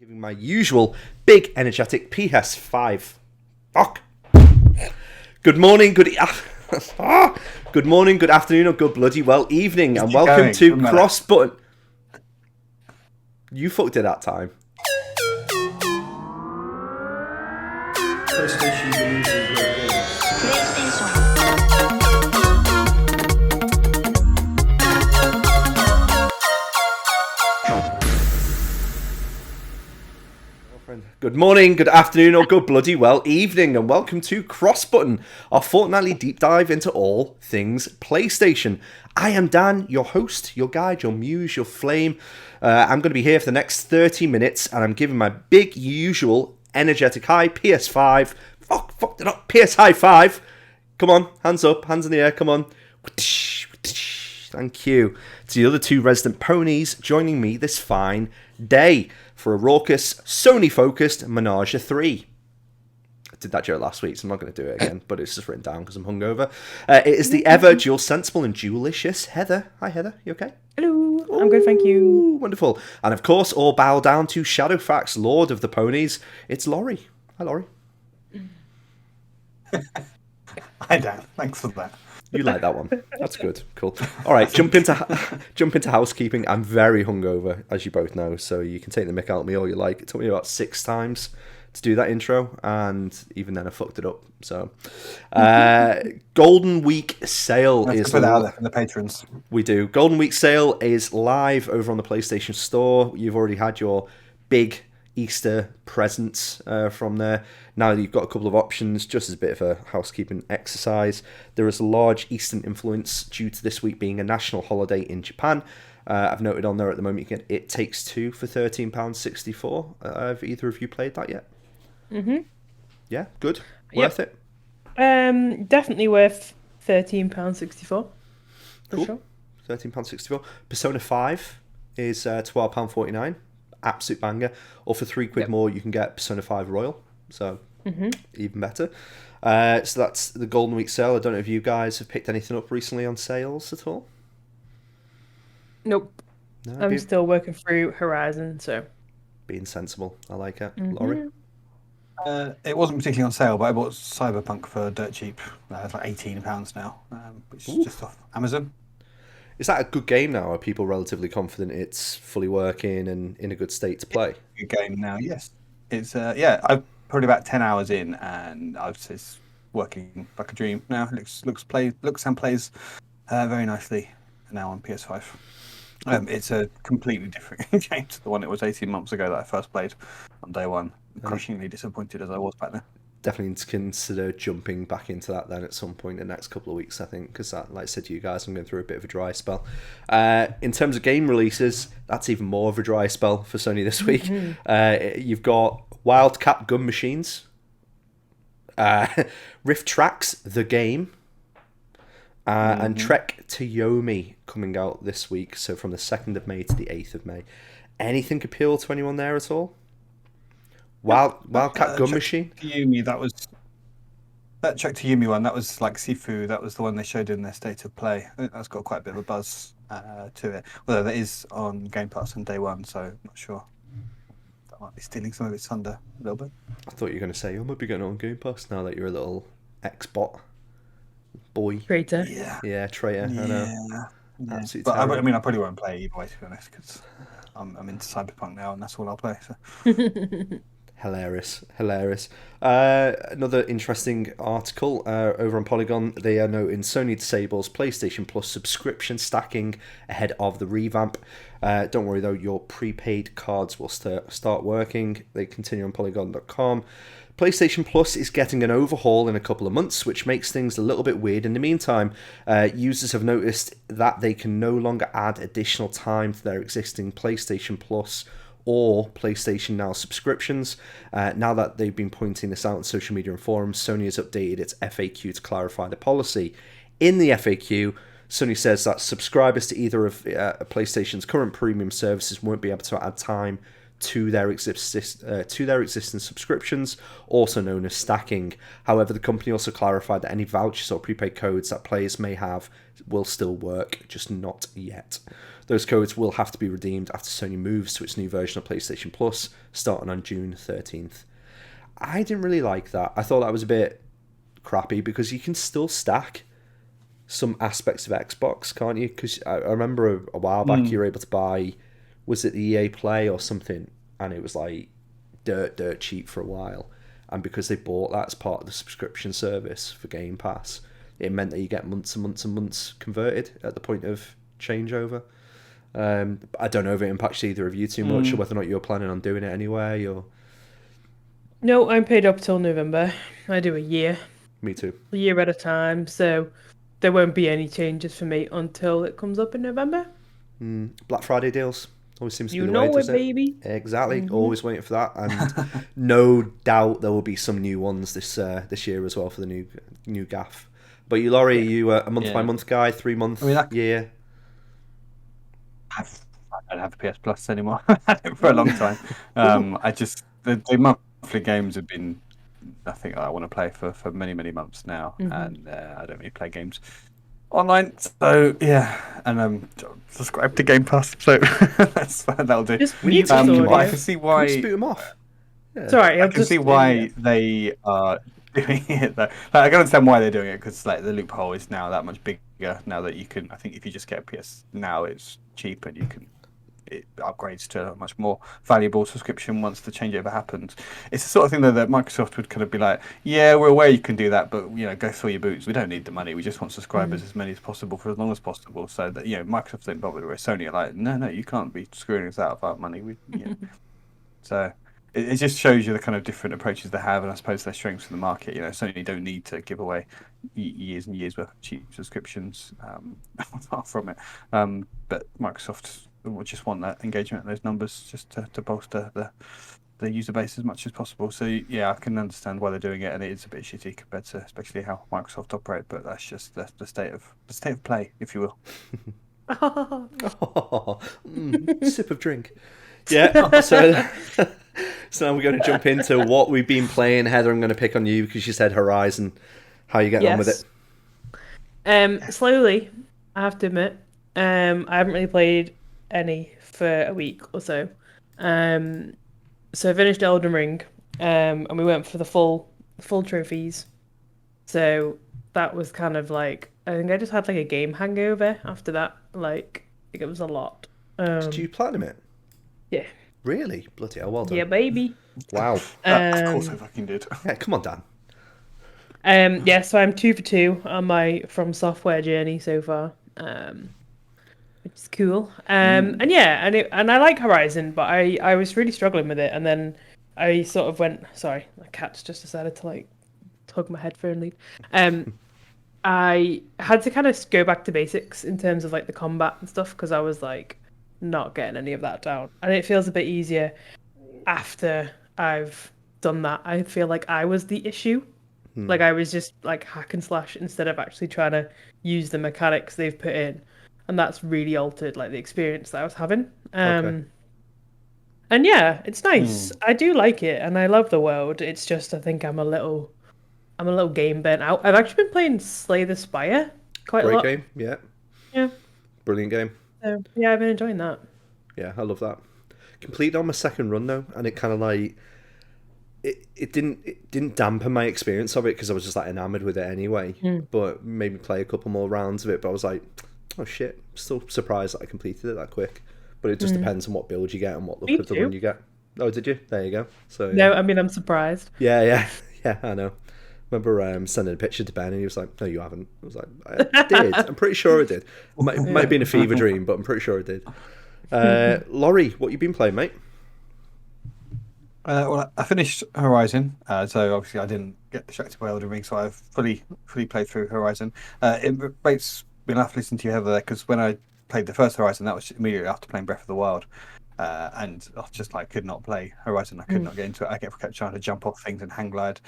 Giving my usual big energetic PS5. Fuck. Good morning, good good morning, good afternoon, or good bloody well evening, and welcome to CrossButton. You fucked it that time. PlayStation games and great games. PlayStation. Good morning, good afternoon, or good bloody well evening, and welcome to CrossButton, our fortnightly deep dive into all things PlayStation. I am Dan, your host, your guide, your muse, your flame. I'm going to be here for the next 30 minutes, and I'm giving my big usual energetic high PS5. Fucked it up. PS high five. Come on, hands up, hands in the air, come on. Thank you to the other two resident ponies joining me this fine day for a raucous, Sony-focused Menage a 3. I did that joke last week, so I'm not going to do it again, but it's just written down because I'm hungover. It is the ever dual sensible and dualicious Heather. Hi, Heather. You okay? Hello. I'm good, thank you. Wonderful. And of course, all bow down to Shadowfax, Lord of the Ponies. It's Laurie. Hi, Laurie. Hi, Dan. Thanks for that. You like that one? That's good. Cool. All right, jump into housekeeping. I'm very hungover, as you both know, so you can take the mick out of me all you like. It took me about 6 times to do that intro, and even then I fucked it up. So, Golden Week sale is put out there for the patrons. We do. Golden Week sale is live over on the PlayStation Store. You've already had your big Easter presents from there. Now you've got a couple of options, just as a bit of a housekeeping exercise. There is a large Eastern influence due to this week being a national holiday in Japan. I've noted on there at the moment you can get It Takes Two for £13.64. Have either of you played that yet? Mm-hmm. Yeah, good. Worth it? Definitely worth £13.64. For Cool. sure. £13.64. Persona 5 is £12.49. Absolute banger. Or for £3 more, you can get Persona 5 Royal. So, even better. So that's the Golden Week sale. I don't know if you guys have picked anything up recently on sales at all. Nope. No, I'm still working through Horizon, so. being sensible. I like it. Laurie? It wasn't particularly on sale, but I bought Cyberpunk for dirt cheap. It's like £18 now, which is just off Amazon. Is that a good game now? Are people relatively confident it's fully working and in a good state to play? Good game now, yes. It's I've probably about 10 hours in, and it's working like a dream now. Looks and plays very nicely now on PS5. It's a completely different game to the one it was 18 months ago that I first played on day one. Crushingly disappointed as I was back then. Definitely need to consider jumping back into that then at some point in the next couple of weeks, I think, because like I said to you guys, I'm going through a bit of a dry spell. In terms of game releases, that's even more of a dry spell for Sony this week. You've got Wildcat Gun Machines, Rift Tracks, the game, and Trek to Yomi coming out this week, so from the 2nd of May to the 8th of May. Anything appeal to anyone there at all? Wildcat Gun Machine? Yumi, that Trek to Yumi one, that was like Sifu, that was the one they showed in their state of play. I think that's got quite a bit of a buzz to it. Although that is on Game Pass on day one, so I'm not sure. That might be stealing some of its thunder a little bit. I thought you were going to say, you might be getting on Game Pass now that you're a little X-bot boy. Traitor. Yeah, traitor. I know. Yeah. Absolutely But I terrible. mean, I probably won't play either way, to be honest, because I'm into Cyberpunk now, and that's all I'll play. So. Hilarious. Another interesting article over on Polygon. They are noting Sony disables PlayStation Plus subscription stacking ahead of the revamp. Don't worry though, your prepaid cards will start working. They continue on Polygon.com. PlayStation Plus is getting an overhaul in a couple of months, which makes things a little bit weird in the meantime. Users have noticed that they can no longer add additional time to their existing PlayStation Plus or PlayStation Now subscriptions. Now that they've been pointing this out on social media and forums, Sony has updated its FAQ to clarify the policy. In the FAQ, Sony says that subscribers to either of PlayStation's current premium services won't be able to add time to their existing subscriptions, also known as stacking. However, the company also clarified that any vouchers or prepaid codes that players may have will still work, just not yet. Those codes will have to be redeemed after Sony moves to its new version of PlayStation Plus, starting on June 13th. I didn't really like that. I thought that was a bit crappy because you can still stack some aspects of Xbox, can't you? Because I remember a while back you were able to buy, was it the EA Play or something, and it was like dirt cheap for a while. And because they bought that as part of the subscription service for Game Pass, it meant that you get months and months and months converted at the point of changeover. I don't know if it impacts either of you too much, or whether or not you're planning on doing it anyway. Or No, I'm paid up till November. I do a year me too. at a time, so there won't be any changes for me until it comes up in November. Black Friday deals always seems to You be the way, know it, doesn't it? baby. Exactly. Always waiting for that, and no doubt there will be some new ones this year as well for the new gaff. But you, Laurie, are you a month by month guy, 3 month, year? I don't have a PS Plus anymore. I've had it for a long time. I just the monthly games have been nothing I want to play for many months now, and I don't really play games online. So yeah, and I'm subscribed to Game Pass, so that's fine. That'll do. Just mute us all, I yeah. can see Can why. we spoot them off? Yeah. Sorry, I can see why they are doing it though. Like, I can understand why they're doing it because like the loophole is now that much bigger now that you can. I think if you just get a PS now, it's cheap and it upgrades to a much more valuable subscription once the changeover happens. It's the sort of thing though that Microsoft would kind of be like, yeah, we're aware you can do that, but go fill your boots. We don't need the money. We just want subscribers as many as possible for as long as possible. So that Microsoft don't bother with Sony are like, no, you can't be screwing us out of our money. So it just shows you the kind of different approaches they have, and I suppose their strengths in the market. Sony don't need to give away years and years worth of cheap subscriptions from it, but Microsoft will just want that engagement and those numbers just to bolster the user base as much as possible. So yeah, I can understand why they're doing it, and it is a bit shitty compared to especially how Microsoft operate. But that's just the state of play, if you will. Sip of drink. Yeah, so now we're going to jump into what we've been playing. Heather, I'm going to pick on you because you said Horizon. How are you getting on with it? Slowly, I have to admit. I haven't really played any for a week or so. So I finished Elden Ring, and we went for the full trophies. So that was kind of like, I think I just had like a game hangover after that. Like it was a lot. Did you platinum it? Yeah. Really? Bloody hell, well done. Yeah, baby. Wow. Of course I fucking did. Yeah, come on, Dan. So I'm 2 for 2 on my From Software journey so far, which is cool. And I like Horizon, but I was really struggling with it, and then I sort of went. Sorry, my cat's just decided to like tug my headphone lead. I had to kind of go back to basics in terms of like the combat and stuff because I was like not getting any of that down, and it feels a bit easier after I've done that. I feel like I was the issue. Like I was just like hack and slash instead of actually trying to use the mechanics they've put in, and that's really altered like the experience that I was having. And yeah, it's nice. I do like it, and I love the world. It's just I think I'm a little game burnt out. I've actually been playing Slay the Spire quite a lot. Great game, Yeah. Brilliant game. So yeah, I've been enjoying that. Yeah, I love that. Completed on my second run though, and it kind of like it didn't dampen my experience of it because I was just like enamored with it anyway. But made me play a couple more rounds of it. But I was like, oh shit, still surprised that I completed it that quick. But it just depends on what build you get and what look of the run you get. Oh, did you? There you go. So yeah. No, I mean I'm surprised. Yeah, I know. Remember sending a picture to Ben and he was like, no, you haven't. I was like, I did. I'm pretty sure I did. Might have been a fever dream, but I'm pretty sure I did. Laurie, what you been playing, mate? Well, I finished Horizon, so obviously I didn't get distracted by Elden Ring, so I've fully played through Horizon. It makes me laugh listening to you, Heather, there, because when I played the first Horizon, that was immediately after playing Breath of the Wild, and I just like could not play Horizon. I could not get into it. I kept trying to jump off things and hang glide.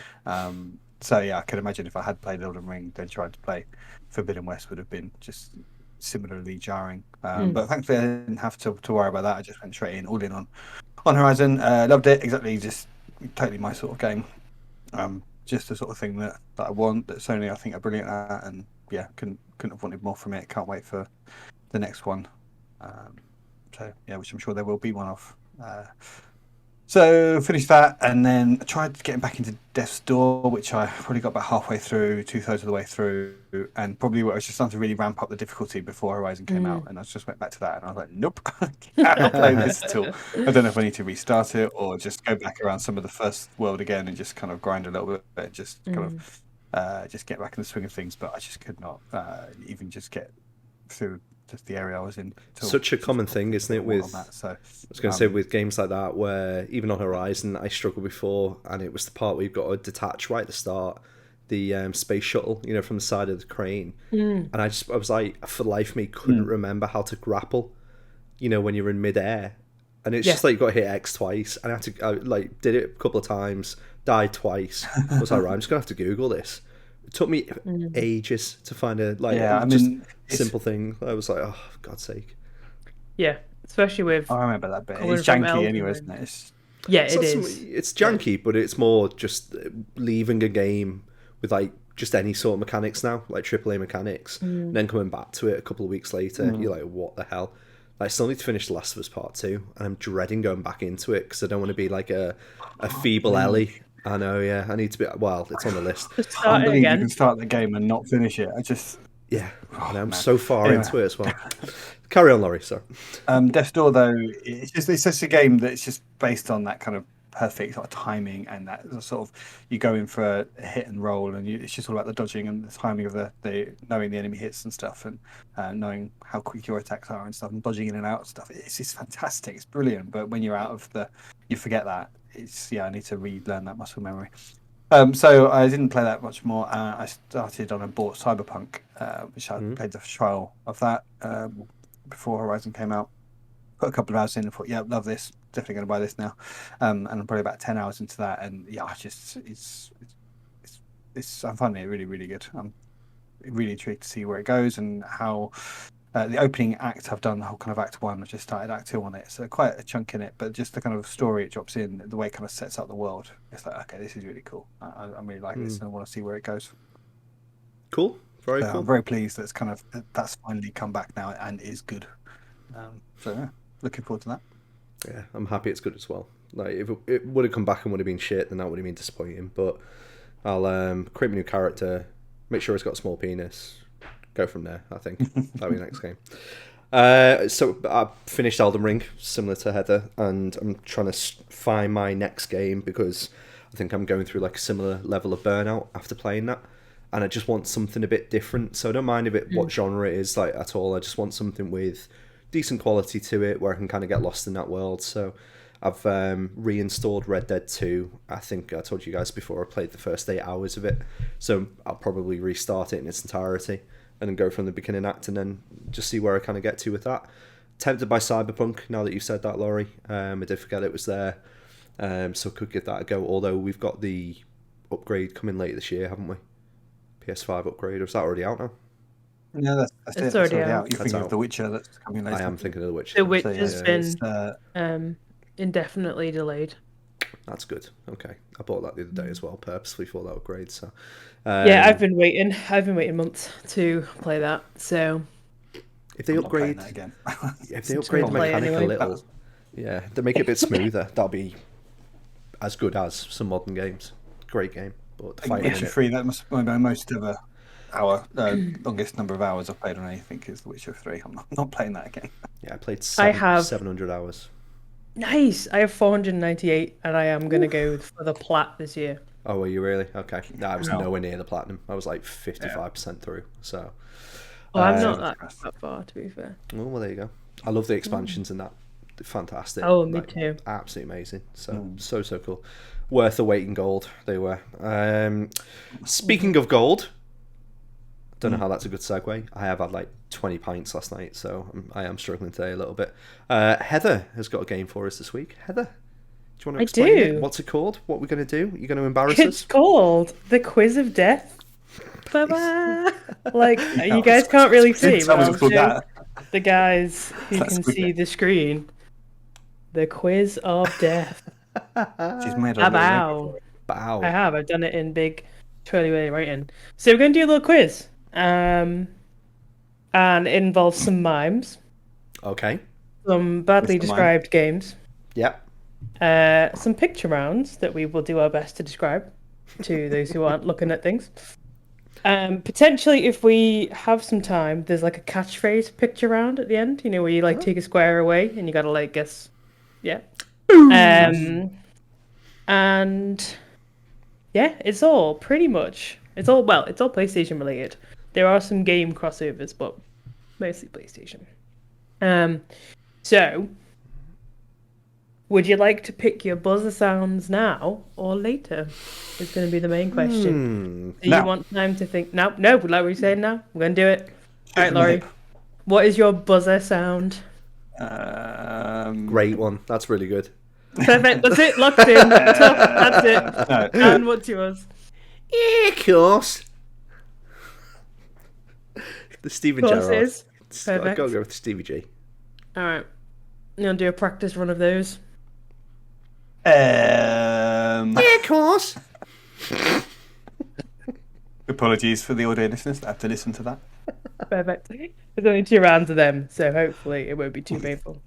So yeah, I can imagine if I had played Elden Ring, then tried to play Forbidden West would have been just similarly jarring. But thankfully, I didn't have to worry about that. I just went straight in, all in on Horizon. Loved it. Exactly, just totally my sort of game. Just the sort of thing that I want. That Sony, I think, are brilliant at, and yeah, couldn't have wanted more from it. Can't wait for the next one. So yeah, which I'm sure there will be one of. So finished that, and then I tried getting back into Death's Door, which I probably got about halfway through, 2/3 of the way through, and probably I was just starting to really ramp up the difficulty before Horizon came out, and I just went back to that, and I was like, nope, I cannot play this at all. I don't know if I need to restart it or just go back around some of the first world again and just kind of grind a little bit, and just kind of just get back in the swing of things. But I just could not even just get through just the area I was in. Such a common thing, isn't it? With that, so, I was going to say with games like that, where even on Horizon, I struggled before, and it was the part where you've got to detach right at the start the space shuttle, from the side of the crane, and I was like, for the life of me, couldn't remember how to grapple, when you're in midair, and it's just like you got to hit X twice, and I had to did it a couple of times, died twice. I was like, right, I'm just gonna have to Google this. It took me ages to find simple thing. I was like, oh, for God's sake. Yeah, especially with. I remember that bit. It's janky anyway, isn't it? It is. It's janky, but it's more just leaving a game with just any sort of mechanics now, like AAA mechanics, and then coming back to it a couple of weeks later. You're like, what the hell? I still need to finish The Last of Us Part 2, and I'm dreading going back into it because I don't want to be like a feeble Ellie. I know, yeah. I need to be. Well, it's on the list. I can't believe you can start the game and not finish it. I'm so far into it as well. Carry on, Laurie. Sorry. Death's Door, though, it's just a game that's just based on that kind of perfect sort of timing, and that sort of you go in for a hit and roll, and it's just all about the dodging and the timing of the knowing the enemy hits and stuff, and knowing how quick your attacks are and stuff, and dodging in and out and stuff. It's just fantastic. It's brilliant. But when you're out of you forget that. I need to relearn that muscle memory. So I didn't play that much more. I started on and bought Cyberpunk, which I played the trial of that before Horizon came out. Put a couple of hours in and thought, yeah, love this. Definitely going to buy this now. And I'm probably about 10 hours into that, and yeah, I'm finding it really, really good. I'm really intrigued to see where it goes and how. The opening act, I've done the whole kind of Act 1. I've just started Act 2 on it, so quite a chunk in it. But just the kind of story it drops in, the way it kind of sets up the world, it's like, okay, this is really cool. I really like this, and I want to see where it goes. Cool, very cool. I'm very pleased that's finally come back now and is good. So yeah, looking forward to that. Yeah, I'm happy it's good as well. Like if it would have come back and would have been shit, then that would have been disappointing. But I'll create a new character, make sure it's got a small penis. Go from there, I think. That'll be the next game. So I finished Elden Ring, similar to Heather, and I'm trying to find my next game because I think I'm going through like a similar level of burnout after playing that, and I just want something a bit different. So I don't mind what genre it is like at all. I just want something with decent quality to it where I can kind of get lost in that world. So I've reinstalled Red Dead 2. I think I told you guys before I played the first 8 hours of it, so I'll probably restart it in its entirety and then go from the beginning act and then just see where I kind of get to with that. Tempted by Cyberpunk, now that you've said that, Laurie. I did forget it was there, so could give that a go, although we've got the upgrade coming later this year, haven't we? PS5 upgrade, or is that already out now? No, that's it's already out. You're thinking of The Witcher that's coming later. I am thinking of The Witcher. The Witcher's been indefinitely delayed. That's good. Okay, I bought that the other day as well, purposely for that upgrade. So, yeah, I've been waiting. I've been waiting months to play that. So, if they upgrade that again, if they upgrade the mechanic a little, yeah, they make it a bit smoother. That'll be as good as some modern games. Great game, but the fighting Witcher 3, that must be my most ever hour, longest number of hours I've played on anything is The Witcher 3. I'm not playing that again. Yeah, I played 700 hours. Nice. I have 498, and I am gonna go for the plat this year. Oh, were you really? Okay. No, I was nowhere near the platinum. I was like 55% through. So. I'm not that far, to be fair. Oh, well, there you go. I love the expansions in that. Fantastic. Oh, me too. Absolutely amazing. So cool. Worth the weight in gold. They were. Speaking of gold. Don't know how that's a good segue. I have had like 20 pints last night, so I am struggling today a little bit. Heather has got a game for us this week. Heather, do you want to explain it? What's it called? What we're going to do? You're going to embarrass us? It's called The Quiz of Death. Bye-bye. Like, you guys can't really see, but I'll show the guys who can see the screen. The Quiz of Death. She's made a bow. I have. I've done it in big twirly way writing. So we're going to do a little quiz. And it involves some mimes. Okay. some badly List of mine. described games, Yep. some picture rounds that we will do our best to describe to those who aren't looking at things. Potentially, if we have some time, there's like a catchphrase picture round at the end. You know, where you like take a square away and you gotta like guess. Yeah. And yeah, it's all pretty much. It's all PlayStation related. There are some game crossovers, but mostly PlayStation. So would you like to pick your buzzer sounds now or later? Is going to be the main question. Do you Now. want time to think? No, like what you saying now. We're going to do it. All right, Laurie. What is your buzzer sound? Great one. That's really good. Perfect. That's it. Locked in. That's it. No. And what's yours? Yeah, of course. The Steven Course Gerrard. is. I've got to Perfect. go with Stevie G. All right. You want to do a practice run of those? Yeah, of course. Apologies for the audio listeners that have to listen to that. Perfect. There's only 2 rounds of them, so hopefully it won't be too painful.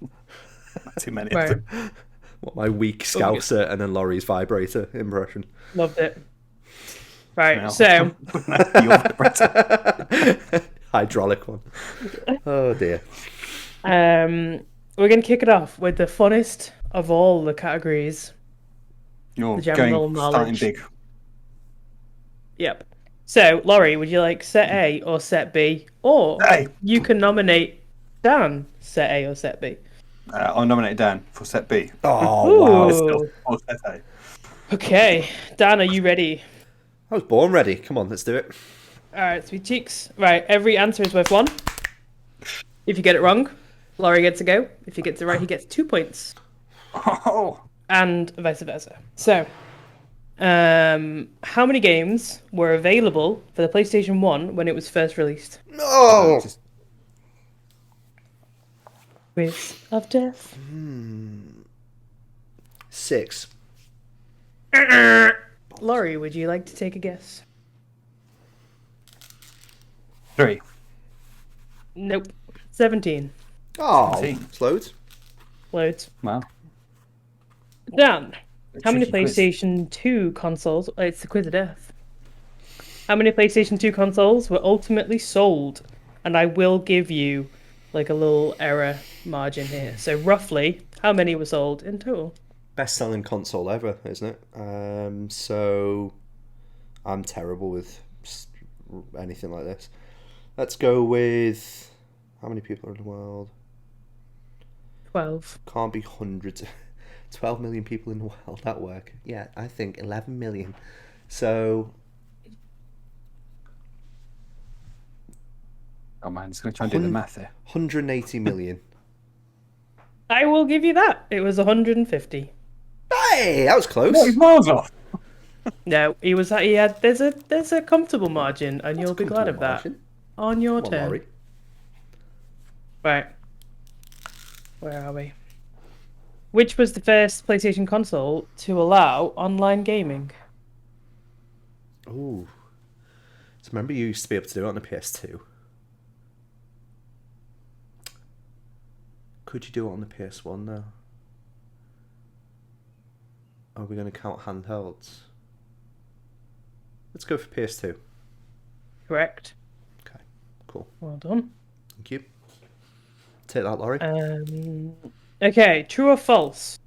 Not too many Right. of them. What, my weak Scouser and then Laurie's vibrator impression. Loved it. Right, Now. so Your vibrator. Hydraulic one. Oh dear. we're going to kick it off with the funnest of all the categories. You're The general going starting knowledge. big. Yep. So, Laurie, would you like set A or set B? Or A. you can nominate Dan set A or set B. I'll nominate Dan for set B. Oh wow. Ooh. Or set A. Okay, Dan, are you ready? I was born ready. Come on, let's do it. All right, sweet cheeks. Right, every answer is worth 1. If you get it wrong, Laurie gets a go. If he gets it right, he gets 2 points. Oh. And vice versa. So, how many games were available for the PlayStation 1 when it was first released? No. Quiz of Death. 6. Laurie, would you like to take a guess? 3. Nope. 17. Oh, 17. it's loads. Loads. Wow. Dan, how many Tricky quiz. PlayStation 2 consoles... Oh, it's the Quiz of Death. How many PlayStation 2 consoles were ultimately sold? And I will give you like a little error margin here. So roughly, how many were sold in total? Best-selling console ever, isn't it? So I'm terrible with anything like this. Let's go with how many people are in the world? 12. Can't be hundreds. 12 million people in the world at work. Yeah, I think 11 million. So Oh man, just going to try and do the math here. 180 million. I will give you that. It was 150. Hey, that was close. He's miles off. No, he had. There's a comfortable margin, and you'll be glad of Comfortable that. margin. On your Come on, turn. Laurie. Right. Where are we? Which was the first PlayStation console to allow online gaming? Ooh. So remember you used to be able to do it on the PS2. Could you do it on the PS1 now? Are we going to count handhelds? Let's go for PS2. Correct. Okay, cool. Well done. Thank you. Take that, Laurie. Okay, true or false?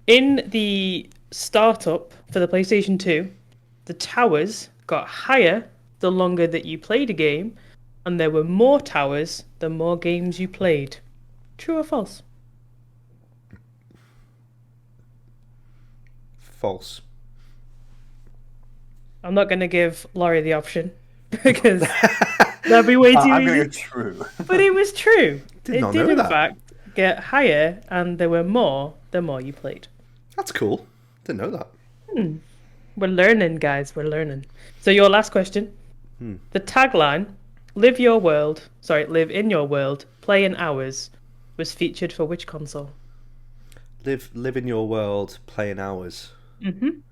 In the startup for the PlayStation 2, the towers got higher the longer that you played a game, and there were more towers the more games you played. True or false? False. I'm not going to give Laurie the option because that'd be way too I'm easy. going to go true. But it was true. Did it not did, know in that. fact, get higher, and there were more the more you played. That's cool. Didn't know that. We're learning, guys. We're learning. So your last question. The tagline, live in your world, play in hours, was featured for which console? Live in your world, play in hours. Very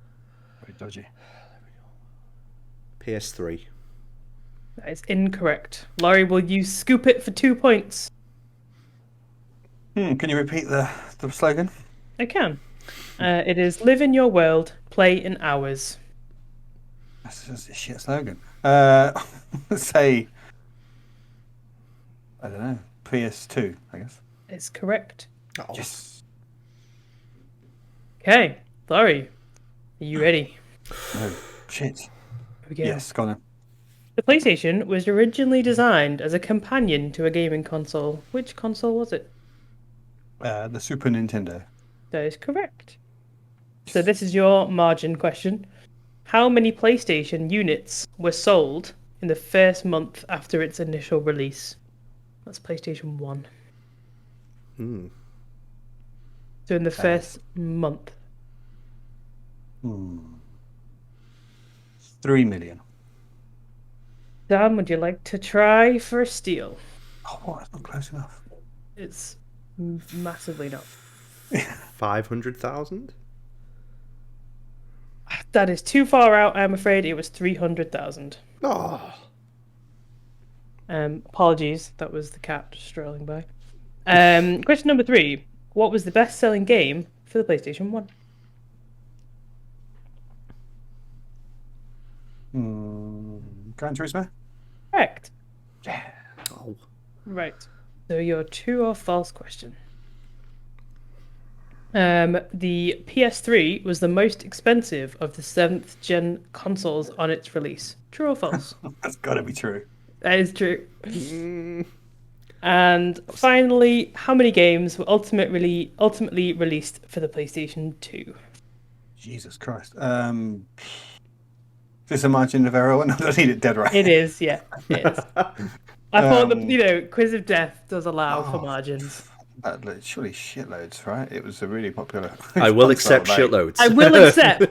dodgy. PS3. That is incorrect. Laurie, will you scoop it for 2 points? Can you repeat the slogan? I can. It is live in your world, play in ours. That's just a shit slogan. Let's say, I don't know, PS2, I guess. It's correct. Oh, Yes. Okay, Laurie, are you ready? No. Shit. Here we go. Yes, go on then. The PlayStation was originally designed as a companion to a gaming console. Which console was it? The Super Nintendo. That is correct. So this is your margin question. How many PlayStation units were sold in the first month after its initial release? That's PlayStation 1. So in the first month. 3 million. Dan, would you like to try for a steal? Oh, what? That's not close enough. It's massively not. 500,000? That is too far out, I'm afraid. It was 300,000. Oh. Apologies, that was the cat just strolling by. Question number 3. What was the best-selling game for the PlayStation 1? Gran Turismo? Correct. Yeah. Oh. Right. So your true or false question. The PS3 was the most expensive of the 7th gen consoles on its release. True or false? That's got to be true. That is true. And finally, how many games were ultimately released for the PlayStation 2? Jesus Christ. Is this a margin of error? No, I don't need it dead right. It is, yeah. It is. I thought the Quiz of Death does allow for margins. Surely shitloads, right? It was a really popular. I will console, accept mate. shitloads. I will accept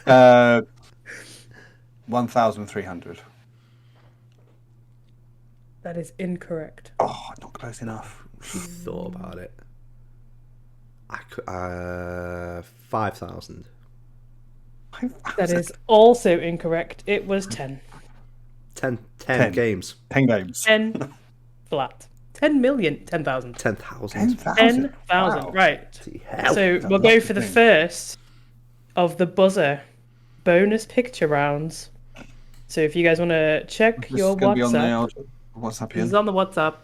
shitloads. 1,300. That is incorrect. Oh, not close enough. Thought about it. 5,000. That is also incorrect. It was 10. 10 10. games. 10 games. 10 flat. 10 million. 10,000. 10,000. 10,000. Wow. Right. Hell. So we'll go for the first of the buzzer bonus picture rounds. So if you guys want to check This your is gonna be on the WhatsApp, old WhatsApp this is here. on the WhatsApp.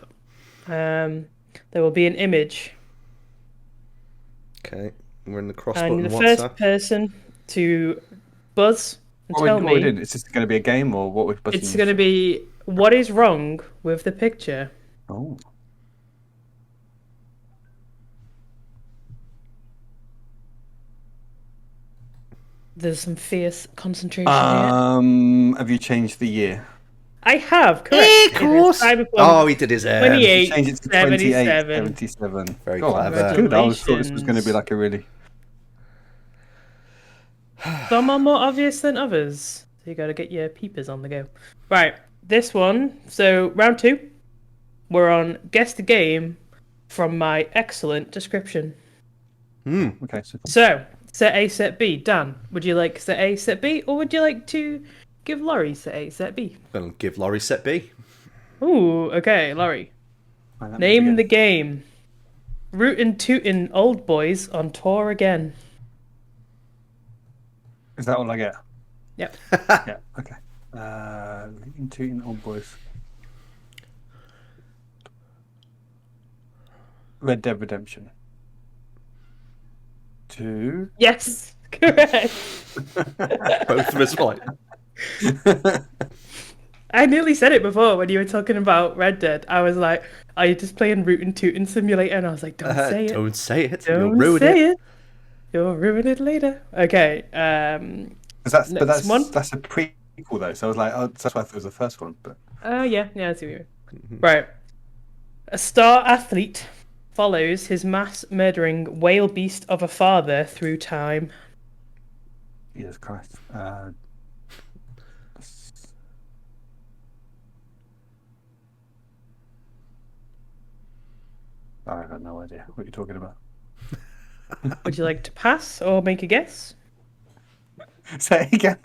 There will be an image. Okay, we're in the And CrossButton the WhatsApp. first person to buzz and What tell we me, doing? Is this going to be a game or what we're buzzing? it's going to be what is wrong with the picture. Oh. There's some fierce concentration here. Have you changed the year? I have, correct. Of course. Cyberpunk Oh, he did his 28, Change it to 77. 77. Very God, clever. that's good. I always thought this was going to be like a really. Some are more obvious than others. So you got to get your peepers on the go. Right, this one. So round 2, we're on guess the game from my excellent description. Okay, So set A, set B. Dan, would you like set A, set B, or would you like to give Laurie set A, set B? Gonna give Laurie set B. Ooh, okay, Laurie. Name the game. Rootin' tootin' old boys on tour again. Is that all I get? Yep. Yeah. Okay. Tooting old boys. Red Dead Redemption. 2. Yes, correct. Both of us right. I nearly said it before when you were talking about Red Dead. I was like, "Are you just playing Rootin' Tootin' Simulator?" And I was like, "Don't say it. Don't say it. You'll Don't ruin say it. it. You'll ruin it later." Okay. That's Next one. that's a prequel though, so I was like, oh, that's why I thought it was the first one. But Yeah, I see what you mean. Right. A star athlete follows his mass-murdering whale beast of a father through time. Jesus Christ. I've got no idea what you're talking about. Would you like to pass or make a guess? Say it again.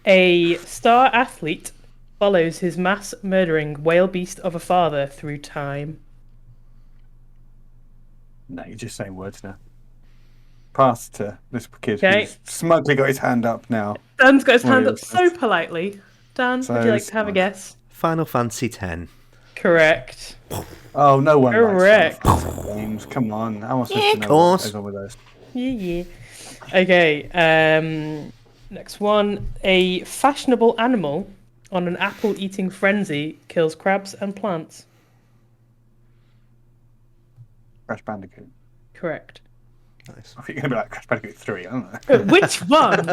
A star athlete follows his mass-murdering whale beast of a father through time. No, you're just saying words now. Pass to this kid Okay. who's smugly got his hand up now. Dan's got his hand up Warriors. so politely. Dan, So would you like to have a smart. guess? Final Fantasy X. Correct. Oh, no one Correct. likes Final Fantasy games. Come on. How am I supposed Yeah, to of know course. what goes on with those? Yeah. Okay. Next one. A fashionable animal on an apple-eating frenzy kills crabs and plants. Crash Bandicoot. Correct. Nice. I think you're going to be like Crash Bandicoot 3. I don't know. Which one?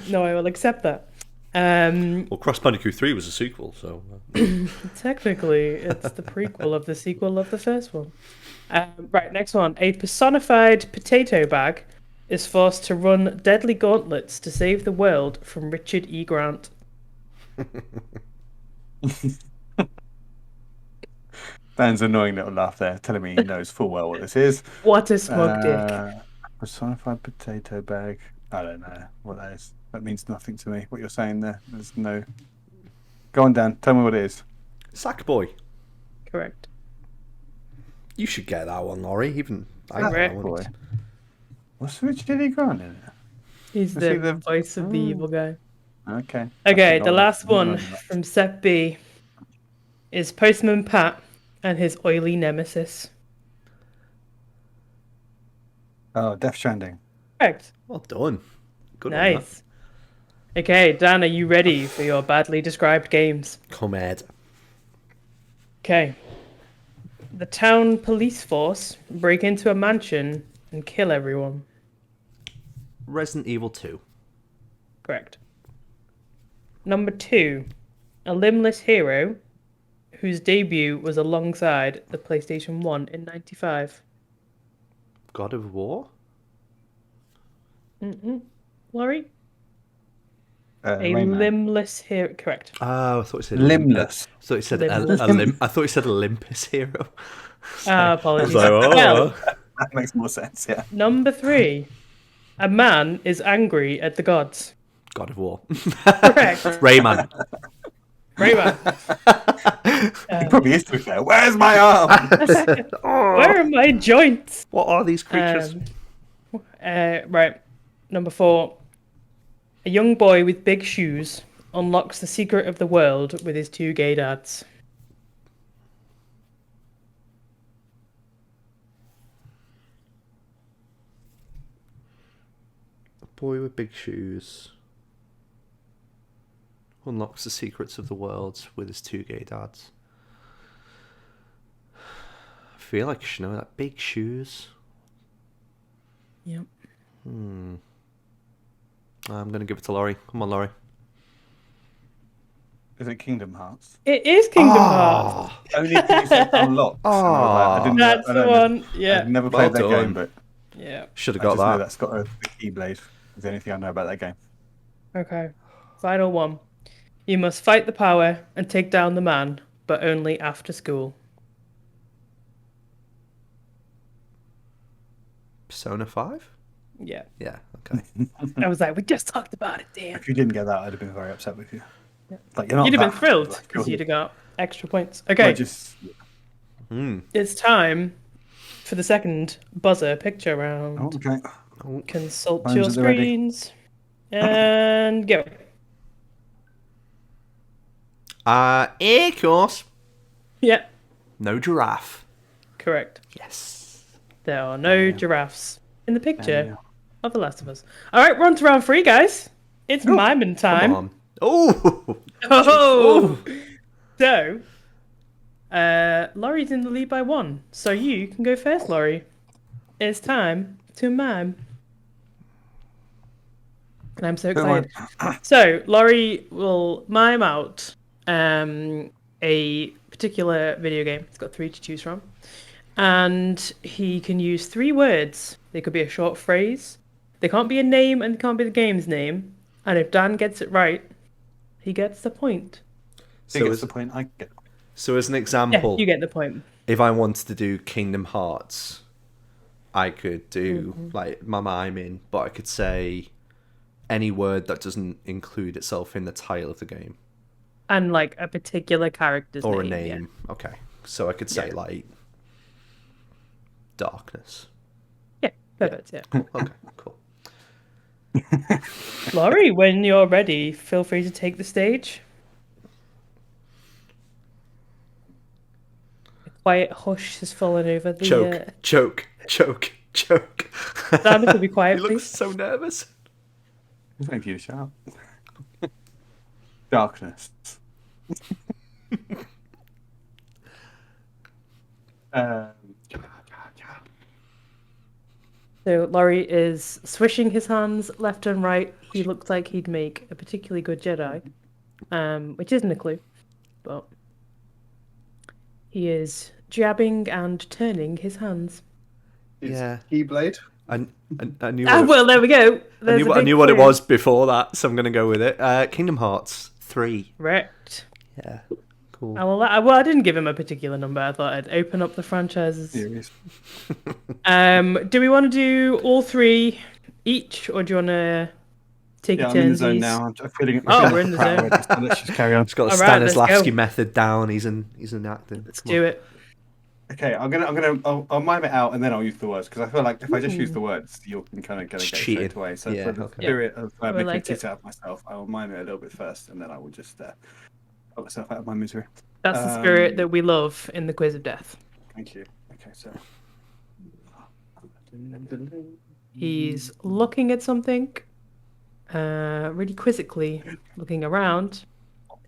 No, I will accept that. Well, Crash Bandicoot 3 was a sequel, so... Technically, it's the prequel of the sequel of the first one. Right, next one. A personified potato bag is forced to run deadly gauntlets to save the world from Richard E. Grant. Dan's annoying little laugh there, telling me he knows full well what this is. What a smug dick. Personified potato bag. I don't know what that is. That means nothing to me. What you're saying there. There's no. Go on, Dan. Tell me what it is. Sackboy. Correct. You should get that one, Laurie. Even I Correct. get that one. Boy. What's Richard E. Grant in it? He's Is he the the- voice of the evil guy. Okay. Okay, That's the not- last not one that. from Set B is Postman Pat and his oily nemesis. Oh, Death Stranding. Correct. Well done. Good on that. Nice. Okay, Dan, are you ready for your badly described games? Come Ed. Okay. The town police force break into a mansion and kill everyone. Resident Evil 2. Correct. Number 2. A limbless hero whose debut was alongside the PlayStation 1 in 95. God of War? Laurie? A Rayman. limbless hero. Correct. Oh, I thought you said Limbless. I thought you said Limbless. I thought you said Olympus hero. Apologies. I was like, Well, That makes more sense, yeah. number 3. A man is angry at the gods. God of War. Correct. Rayman. Rayman. He probably is, to be fair. Where's my arm? Where are my joints? What are these creatures? Right. Number 4. A young boy with big shoes unlocks the secret of the world with his 2 gay dads. A boy with big shoes unlocks the secrets of the world with his 2 gay dads. I feel like you should know that. Big shoes. Yep. I'm going to give it to Laurie. Come on, Laurie. Is it Kingdom Hearts? It is Kingdom Hearts. Only because you said unlocked. I didn't. That's I the don't one. know. Yeah. I've never Well played that done. game, but Yeah. Should have I got just know that. that's got a keyblade. Is the only thing I know about that game. Okay. Final one. You must fight the power and take down the man, but only after school. Persona 5? Yeah. Yeah, okay. I was like, we just talked about it, damn. If you didn't get that, I'd have been very upset with you. Like, you're not You'd have been that- thrilled like, because you're- you'd have got extra points. I Okay. just It's time for the second buzzer picture round. oh, okay. Consult Phones your at the ready. screens. And go. Of course. Yeah, No giraffe. correct. Yes. There are no giraffes in the picture Yeah. of The Last of Us. All right, we're on to round 3, guys. It's miming time. Come on. Oh! Oh! So, Laurie's in the lead by 1. So you can go first, Laurie. It's time to mime. And I'm so excited. So, Laurie will mime out a particular video game. It's got 3 to choose from. And he can use 3 words. They could be a short phrase. They can't be a name and they can't be the game's name. And if Dan gets it right, he gets the point. He gets the point. I get. So as an Yeah, example, you get the point. if I wanted to do Kingdom Hearts, I could do like my miming, but I could say any word that doesn't include itself in the title of the game And like a particular character's or name. a name. Okay, so I could say like Darkness. Yeah, perfect. Yeah. Cool. Okay, cool. Laurie, when you're ready, feel free to take the stage. A quiet hush has fallen over the. Choke. Xander, could be He quiet, looks please. so nervous. Thank you, shout. Darkness. um, So Laurie is swishing his hands left and right. He looks like he'd make a particularly good Jedi, which isn't a clue, but he is jabbing and turning his hands. Yeah. Keyblade. I knew Ah, what well, there we go. There's a I big knew what it clue. was before that, so I'm going to go with it. Kingdom Hearts 3. Right. Yeah. Cool. Well, I didn't give him a particular number. I thought I'd open up the franchises. Serious. Do we want to do all three each, or do you want to take Yeah, a I'm in turn? the zone now. I'm feeling. Oh, we're in the zone. Already, so let's just carry on. He's got a All right, let's Stanislavski go. method down. He's enacting. Let's do it. Okay, I'll mime it out and then I'll use the words because I feel like if I just use the words, you can kind of get it Cheating. straight away. So Yeah, for the okay. spirit of making like a tit it. out of myself, I will mime it a little bit first, and then I will just put myself out of my misery. That's the spirit that we love in the Quiz of Death. Thank you. Okay, so He's looking at something, really quizzically looking around.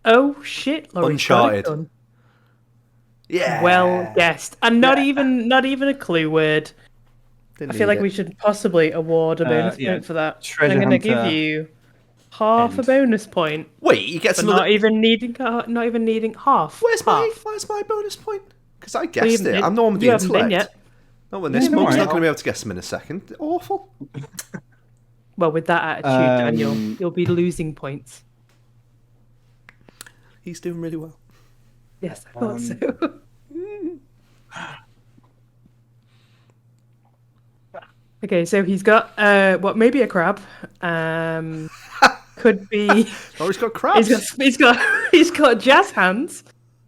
Oh shit, Laurie's got it Uncharted. done. Yeah. Well guessed, and not even a clue word. Didn't I feel need like it. we should possibly award a bonus yeah, point for that. Treasure I'm going to Hunter give you half a End. bonus point, Wait, he gets but another. not even needing half. Where's half. my bonus point? Because I You guessed haven't it. been- I'm the one with the you haven't been intellect. yet. Not when this Yeah, monk's don't not worry, going to be able to guess them in a second. Awful. Well, with that attitude, Daniel, Um, you'll be losing points. He's doing really well. Yes, I thought so. Okay, so he's got maybe a crab. Could be. Oh, he's got crabs. He's got jazz hands.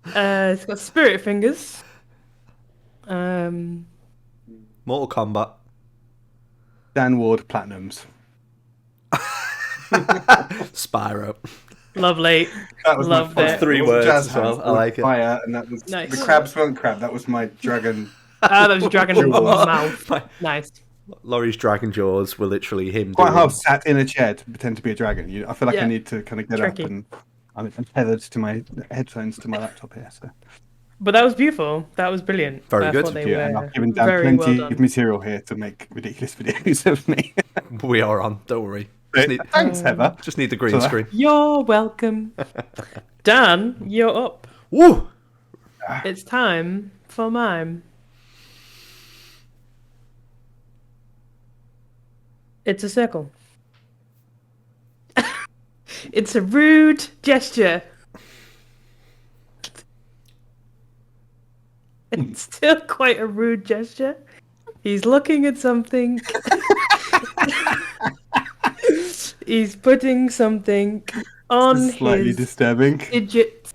He's got spirit fingers. Mortal Kombat. Dan Ward Platinums. Spyro. Lovely. That was Loved my it. fault. Three It wasn't words jazz as well. hands, I like it. Fire, and that was Nice. the crabs weren't crab. That was my dragon. Ah, that was a dragon mouth. My- Nice. Laurie's dragon jaws were literally him. Quite doing- hard sat in a chair to pretend to be a dragon. I feel like Yeah. I need to kind of get Tricky. up and I'm tethered to my headphones to my laptop here. So But that was beautiful. That was brilliant. Very I good. thought they yeah, and were I've given Dan very plenty well of done. material here to make ridiculous videos of me. We are on. Don't worry. Just need, Thanks, Heather. just need the green So- screen. You're welcome. Dan, you're up. Woo! It's time for mime. It's a circle. It's a rude gesture. It's still quite a rude gesture. He's looking at something. He's putting something on Slightly his disturbing. digit.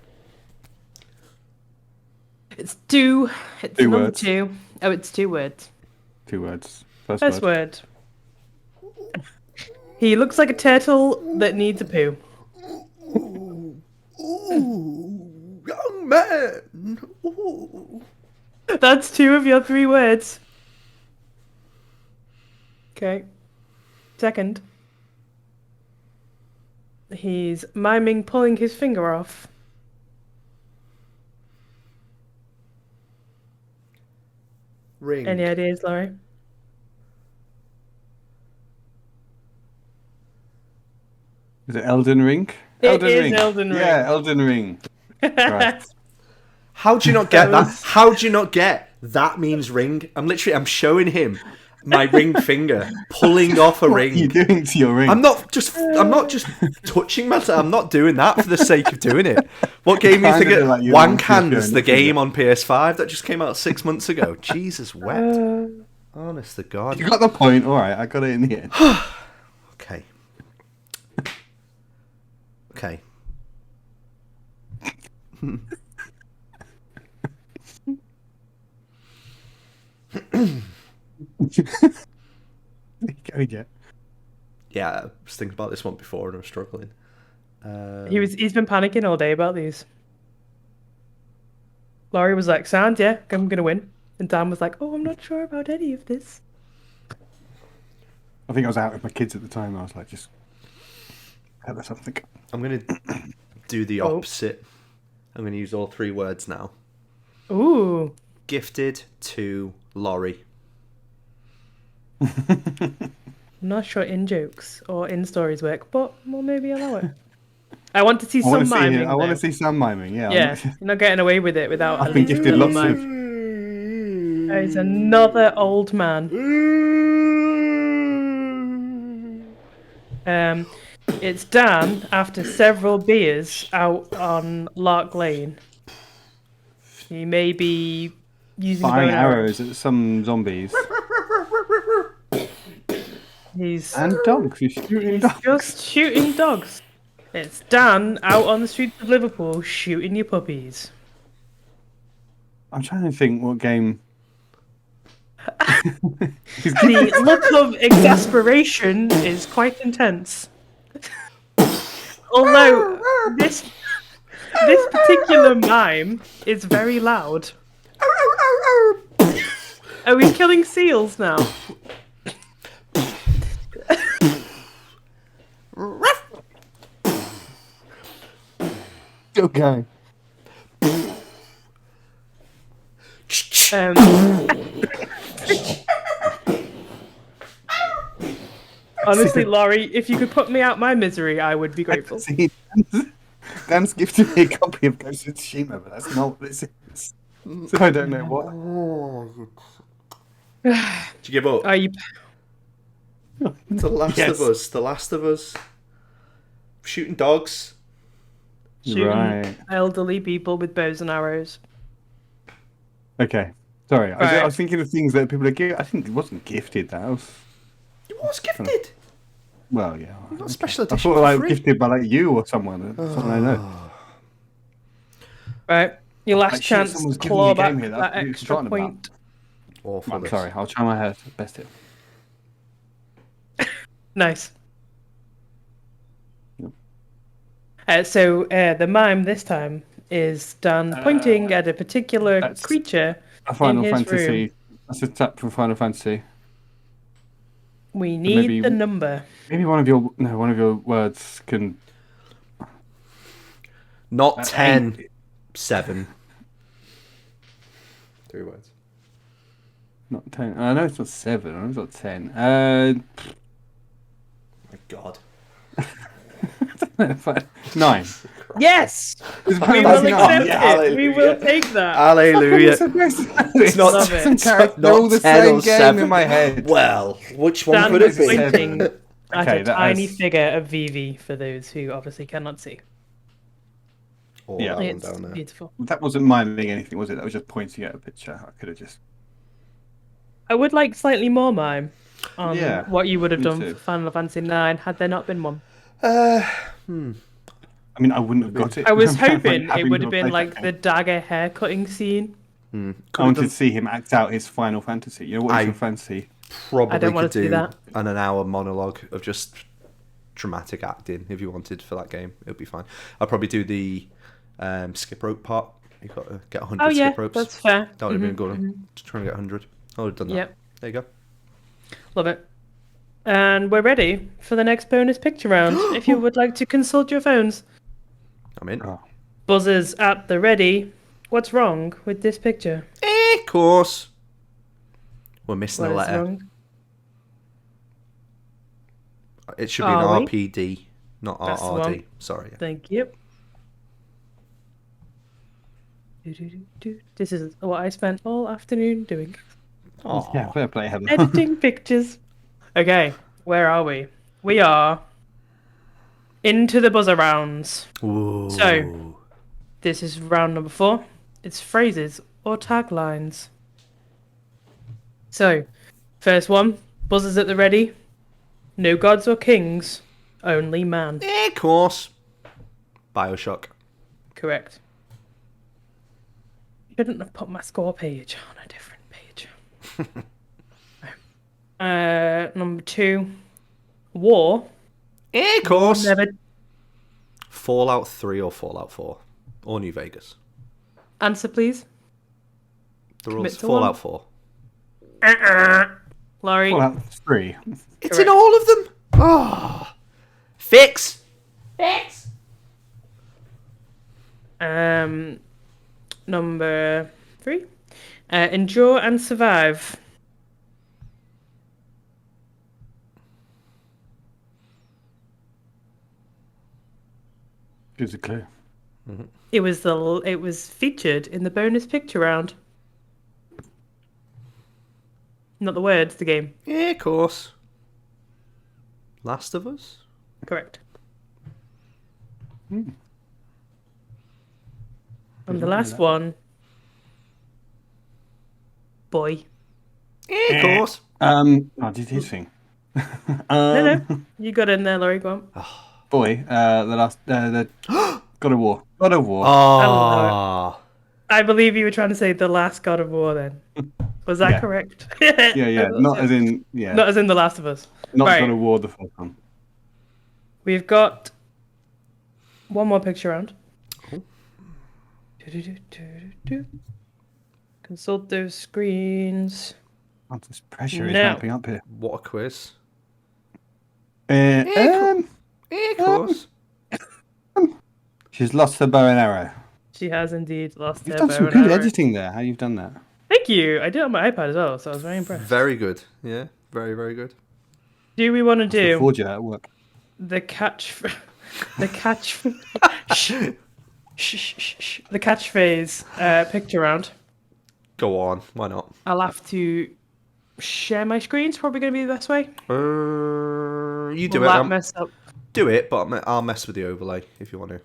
It's two. It's Two number words. 2. Oh, it's 2 words. 2 words. First First word. word. He looks like a turtle that needs a poo. Ooh, young man. Ooh. That's 2 of your 3 words. Okay. Second. He's miming pulling his finger off. Ring. Any ideas, Laurie? Is it Elden Ring? It is Elden Ring. Yeah, Elden Ring. Right. How do you not get that? How do you not get that means ring? I'm showing him my ring finger pulling off a What are you ring. doing to your ring? I'm not just touching myself. I'm not doing that for the sake of doing it. What game are you Kinda thinking? like you want to Wankans, show the it, game yeah. on PS5 that just came out 6 months ago. Jesus wept. Honest to God. You got the point. All right, I got it in the end. Okay. Okay. Go yet. Yeah, I was thinking about this one before and I was struggling. He's been panicking all day about these. Laurie was like, "Sound, yeah, I'm gonna win," and Dan was like, "Oh, I'm not sure about any of this." I think I was out with my kids at the time. I was like, just have something. I'm going to do the Oh. opposite. I'm going to use all 3 words now. Ooh. Gifted to Laurie. I'm not sure in jokes or in stories work, but we'll maybe allow it. I want to see I want some to see. miming. I want though. to see some miming. Yeah. Yeah, you're not getting away with it without I've at been least a gifted little lots of. mime. There's another old man. It's Dan after several beers out on Lark Lane. He may be using a bow Firing and arrow. arrows at some zombies He's and dogs. He's shooting dogs. just shooting dogs. It's Dan out on the streets of Liverpool shooting your puppies. I'm trying to think what game. The look of exasperation is quite intense. Although this particular mime is very loud. Oh, he's killing seals now. Okay. Honestly, Laurie, if you could put me out my misery, I would be grateful. See, Dan's gifted me a copy of Ghost of Tsushima, but that's not what this is. So I don't know what. Did you give up? Are you? The Last Yes. of Us. The Last of Us. Shooting dogs. Shooting Right. elderly people with bows and arrows. Okay. Sorry, I Right. was thinking of things that people are gifted. I think it wasn't gifted. That was It was gifted. well, yeah. Not special I edition. thought for like free. gifted by like you or someone. Someone I know. Right, your last Like, shit, chance someone's to giving me a claw back game here that that I've extra forgotten about. point. Awful. I'm this. sorry. I'll try my best here. Nice. Yep. So the mime this time is Dan pointing at a particular that's creature A Final in his Fantasy. room. That's a tap from Final Fantasy. We need maybe- the number. Maybe one of your words can. Not 10. Eight. 7. 3 words. Not 10. I know it's not 7. I know it's not 10. My God. 9. Yes, we will That's accept Yeah, it. We will take that. Hallelujah. It's not- Love it. It's They're all the 10 same or game 7. in my head. Well, which one Dan could was it be? pointing at Okay, a that tiny has- figure of Vivi for those who obviously cannot see. Oh, Yeah. that one It's down there. beautiful. That wasn't miming anything, was it? That was just pointing at a picture. I could have just. I would like slightly more mime on Yeah, what you would have me done too. for Final Fantasy IX had there not been one. I mean, I wouldn't have got it. I was Like, hoping it having would to have been replace like that the game. dagger hair cutting scene. I wanted to see him act out his Final Fantasy. You know what is I- your fantasy? Probably I don't want could to see do that. an hour monologue of just dramatic acting if you wanted for that game. It would be fine. I'll probably do the skip rope part. You've got to get 100 Oh yeah, skip ropes. that's fair. That would have been good. Just trying to get 100. I would have done that. Yep, There you go. love it. And we're ready for the next bonus picture round. If you would like to consult your phones, I'm in. Oh. buzzers at the ready. What's wrong with this picture? Of course. We're missing What a is letter. wrong? It should be Are an we? RPD, not That's the RRD. one. Sorry. Thank you. This is what I spent all afternoon doing. Aw. Yeah, fair play, Heather. Editing pictures. Okay, where are we? We are into the buzzer rounds. Ooh. So- This is round number 4. It's phrases or taglines. So, first one, buzzers at the ready. No gods or kings, only man. Of course. Bioshock. Correct. Shouldn't have put my score page on a different page. Number 2, War. Of War course. never. Fallout 3 or Fallout 4 or New Vegas. Answer, please. The Commit rules. to Fallout one. 4. Laurie. Fallout 3. It's in Correct. all of them. Oh, fix. Number 3, Endure and Survive. Gives a clue. It was featured in the bonus picture round. Not the words, the game. Yeah, of course. Last of Us. Correct. Hmm. And the Didn't know last that. one, Boy. Yeah, of course. I did his thing. No. You got in there, Laurie. Go on. Boy, the last, the God of War. God of War. Oh, I believe you were trying to say the last God of War. Then was that Yeah. correct? Yeah. Not as in, Not as in the Last of Us. not right. God of War, the first one. We've got one more picture round. Oh. Consult those screens. Oh, this pressure is No. ramping up here. what a quiz. Yeah, Yeah, of course. she's lost her bow and arrow. She has indeed lost You've her done bow some and good arrow. editing there. How you've done that? Thank you. I did it on my iPad as well, so I was very impressed. Very good. Yeah, very, very good. Do we want to Look do forward to that at work. the catch, the catch, the catchphrase picture round? Go on. Why not? I'll have to share my screen. It's probably going to be the best way. You do Will it. that mess up? Do it, but I'll mess with the overlay if you want to.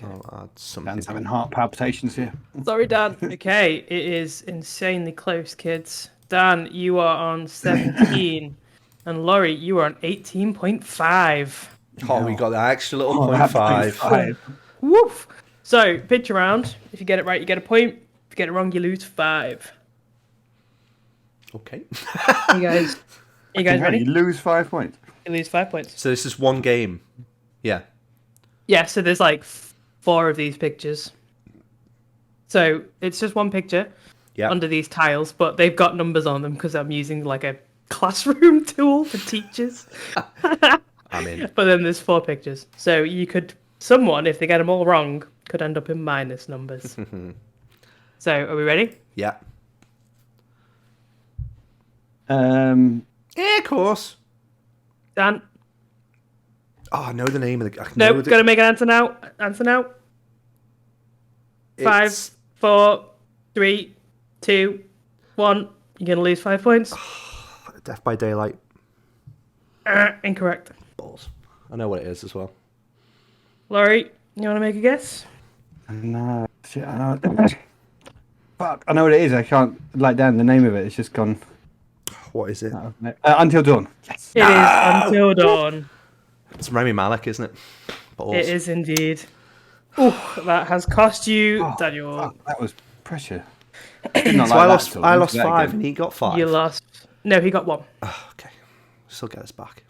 I'll add something. Dan's having heart palpitations here. Sorry, Dan. Okay, it is insanely close, kids. Dan, you are on 17, and Laurie, you are on 18.5. Oh, we got that extra little Oh, that 0.5. Woof! So, picture round. If you get it right, you get a point. If you get it wrong, you lose 5. Okay. You guys You ready? lose 5 points. You lose 5 points. So this is one game. Yeah. Yeah, so there's like 4 of these pictures. So it's just one picture Yeah. under these tiles, but they've got numbers on them because I'm using like a classroom tool for teachers. I'm in. But then there's 4 pictures. So someone, if they get them all wrong, could end up in minus numbers. So are we ready? Yeah. Yeah, of course. Dan? Oh, I know the name of the. Nope, gotta make an answer now. Answer now. 5, 4, 3, 2, 1. You're gonna lose 5 points. Death by Daylight. Incorrect. Balls. I know what it is as well. Laurie, you wanna make a guess? No, shit, I know. Fuck, I know what it is. I can't like down the name of it. It's just gone. What is it? Until Dawn. Yes. It is Until Dawn. It's Rami Malek, isn't it? Balls. It is indeed. Oh, that has cost you, Oh, Daniel. fuck, that was pressure. Did not So like I that lost. at all. I Didn't lost do that 5, again. and he got 5. You lost. No, he got 1. Oh, okay. Still get us back.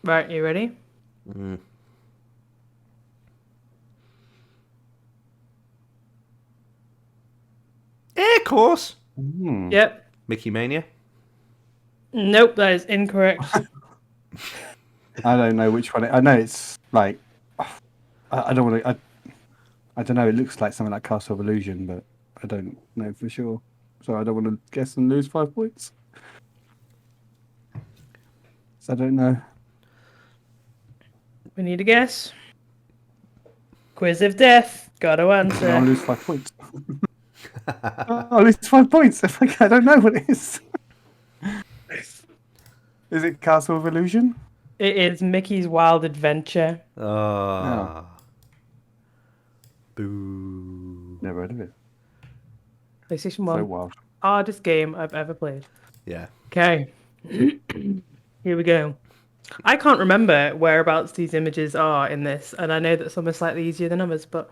Right, you ready? Yeah, of course. Yep. Mickey Mania. Nope, that is incorrect. I don't know which one. I know it's like. I don't want to. I don't know. It looks like something like Castle of Illusion, but I don't know for sure. So I don't want to guess and lose 5 points. So I don't know. We need a guess. Quiz of death. Gotta I'll answer. lose 5 points. I'll lose 5 points if I don't know what it is. Is it Castle of Illusion? It is Mickey's Wild Adventure. Ah. Boo. Never heard of it. PlayStation So 1. wild. Hardest game I've ever played. Yeah. Okay. Here we go. I can't remember whereabouts these images are in this, and I know that some are slightly easier than others, but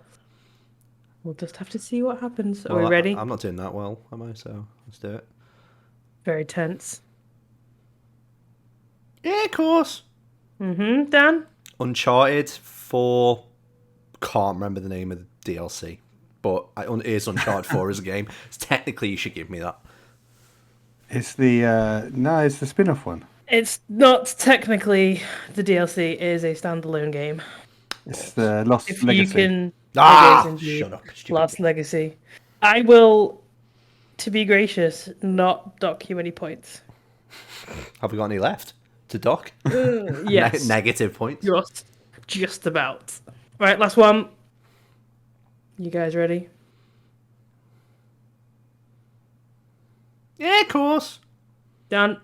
we'll just have to see what happens. Are we ready? I'm not doing that well, am I? So let's do it. Very tense. Yeah, of course. Dan? Uncharted 4. Can't remember the name of the DLC, but it is Uncharted 4 as a game. So technically, you should give me that. It's the no, it's the spin-off one. It's not technically the DLC, it is a standalone game. It's the Lost If Legacy. you can... Ah, it is indeed shut up, stupid Lost game. Legacy. I will, to be gracious, not dock you any points. Have we got any left to dock? Yes. Negative points. Just about. Right, last one. You guys ready? Yeah, of course. Dan?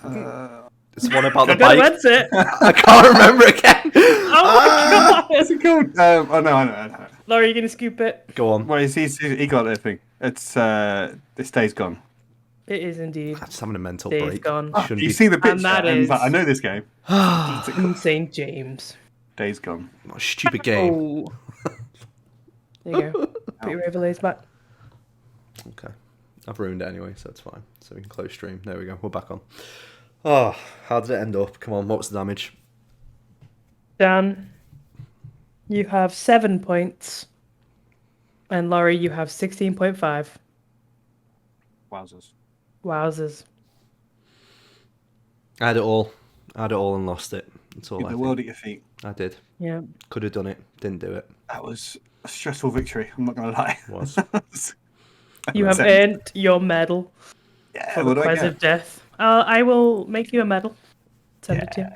It's the one about the Gotta bike. answer it. I can't remember again. Oh my god! What's it called? Oh no, I know. Laurie, you gonna scoop it? Go on. Well, he got that thing. It's this Days Gone. It is indeed. I'm just having a mental Days break. Gone. Shouldn't You be see the And picture, that and is- like, I know this game. St. James. Days Gone. What a stupid game. Oh. There you go. Put your overlays back. Okay. I've ruined it anyway, so it's fine. So we can close stream. There we go. We're back on. Oh, how did it end up? Come on, what was the damage? Dan, you have 7 points. And Laurie, you have 16.5. Wowzers. Wowzers. I had it all. And lost it. That's all Get I the think. world at your feet. I did. Yeah. Could have done it. Didn't do it. That was a stressful victory. I'm not gonna lie. Was. You have earned your medal Yeah, for what the do I Quest get? of Death. I will make you a medal. Send it to you.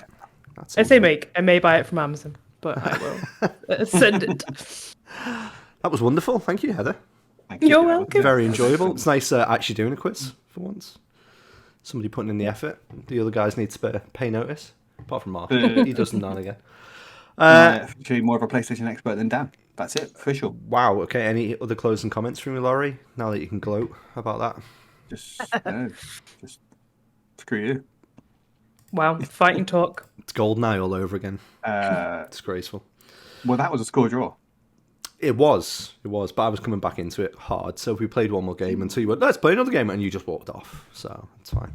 That's I say all. make. I may buy it from Amazon, but I will send it. That was wonderful. Thank you, Heather. Thank you. You're That was- welcome. Very enjoyable. It's nice actually doing a quiz for once. Somebody putting in the effort. The other guys need to pay notice. Apart from Mark. He does them now and again. Actually, more of a PlayStation expert than Dan. That's it. Official. Wow. Okay. Any other closing comments from you, Laurie? Now that you can gloat about that. Just screw you. Wow. Fighting talk. It's GoldenEye all over again. Well, Disgraceful. that was a score draw. It was, but I was coming back into it hard. So we played one more game until you went, let's play another game, and you just walked off. So it's fine.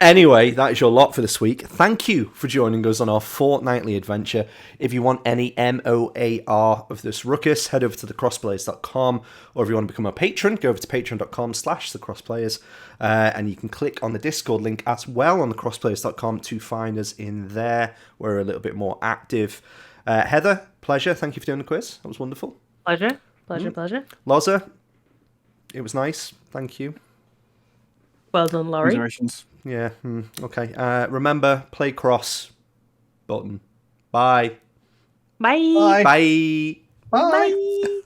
Anyway, that is your lot for this week. Thank you for joining us on our fortnightly adventure. If you want any MOAR of this ruckus, head over to thecrossplayers.com, or if you want to become a patron, go over to patreon.com/thecrossplayers, and you can click on the Discord link as well on thecrossplayers.com to find us in there. We're a little bit more active. Heather, pleasure. Thank you for doing the quiz. That was wonderful. Pleasure. Pleasure. Loza, it was nice. Thank you. Well done, Laurie. Congratulations. Yeah, okay. Remember, play cross button. Bye. Bye. Bye. Bye. Bye.